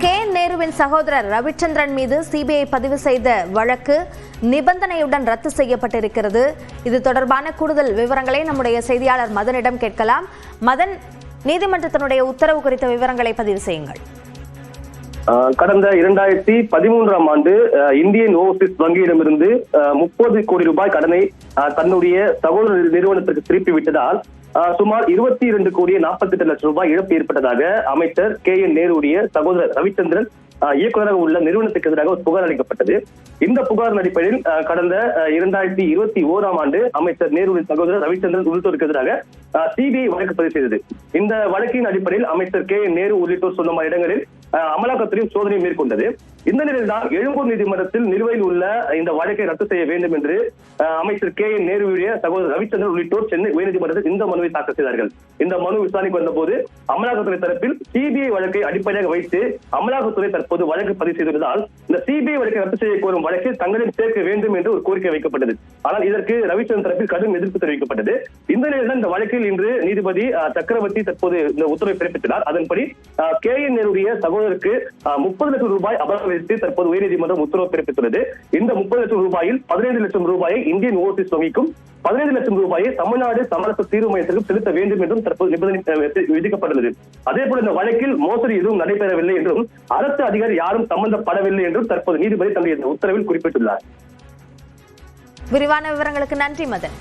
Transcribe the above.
K நேருவின் சகோதரர் ரவிச்சந்திரன் மீது சிபிஐ பதிவு செய்த வழக்கு நிபந்தனையுடன் ரத்து செய்யப்பட்டிருக்கிறது. இது தொடர்பான கூடுதல் விவரங்களை நம்முடைய செய்தியாளர் மதனிடம் கேட்கலாம். மதன், நீதிமன்றத்தினுடைய உத்தரவு குறித்த விவரங்களை பதிவு செய்யுங்கள். கடந்த 2013ஆம் ஆண்டு இந்தியன் ஓவர்சீஸ் வங்கியிடமிருந்து 30 கோடி ரூபாய் கடனை தன்னுடைய சகோதர நிறுவனத்திற்கு திருப்பி விட்டதால் சுமார் 22 கோடி 48 லட்சம் ரூபாய் இழப்பு ஏற்பட்டதாக அமைச்சர் KN நேருடைய சகோதரர் ரவிச்சந்திரன் இயக்குநராக உள்ள நிறுவனத்துக்கு எதிராக ஒரு புகார் அளிக்கப்பட்டது. இந்த புகாரின் அடிப்படையில் கடந்த 2021ஆம் ஆண்டு அமைச்சர் நேருவின் சகோதரர் ரவிச்சந்திரன் உள்ளிட்டோருக்கு எதிராக சிபிஐ வழக்கு பதிவு செய்தது. இந்த வழக்கின் அடிப்படையில் அமைச்சர் KN நேரு உள்ளிட்டோர் சொன்ன இடங்களில் அமலாக்கத்துறையும் சோதனை மேற்கொண்டது. இந்த நிலையில்தான் எழும்பூர் நீதிமன்றத்தில் நிலுவையில் உள்ள இந்த வழக்கை ரத்து செய்ய வேண்டும் என்று அமைச்சர் KN நேருடைய சகோதரர் ரவிச்சந்திரன் உள்ளிட்டோர் சென்னை உயர்நீதிமன்றத்தில் இந்த மனுவை தாக்கல் செய்தார்கள். இந்த மனு விசாரணைக்கு வந்தபோது அமலாக்கத்துறை தரப்பில் சிபிஐ வழக்கை அடிப்படையாக வைத்து அமலாக்கத்துறை தற்போது வழக்கு பதிவு செய்துள்ளதால் இந்த சிபிஐ வழக்கை ரத்து செய்ய கோரும் வழக்கில் தங்களில் சேர்க்க வேண்டும் என்று ஒரு கோரிக்கை வைக்கப்பட்டது. ஆனால் இதற்கு ரவிச்சந்திரன் தரப்பில் கடும் எதிர்ப்பு தெரிவிக்கப்பட்டது. இந்த நிலையில் இந்த வழக்கில் இன்று நீதிபதி சக்கரவர்த்தி தற்போது இந்த உத்தரவை பிறப்பித்தார். அதன்படி KN நேருடைய சகோதரருக்கு 30 லட்சம் ரூபாய் அபராதம் விதித்து தற்போது உயர்நீதிமன்றம் உத்தரவு பிறப்பித்துள்ளது. இந்த 30 லட்சம் ரூபாயில் 15 லட்சம் ரூபாயை இந்தியன் ஓவர்சீஸ் வங்கிக்கும் 15 லட்சம் ரூபாயை தமிழ்நாடு சமரச தீர்வு மையத்திற்கும் செலுத்த வேண்டும் என்றும் தற்போது நிபந்தனை விதிக்கப்பட்டுள்ளது. அதே போல இந்த வழக்கில் மோசடி எதுவும் நடைபெறவில்லை என்றும் அரசு அதிகாரி யாரும் சம்பந்தப்படவில்லை என்றும் தற்போது நீதிபதி தன்னுடைய உத்தரவில் குறிப்பிட்டுள்ளார். விரிவான விவரங்களுக்கு நன்றி மதன்.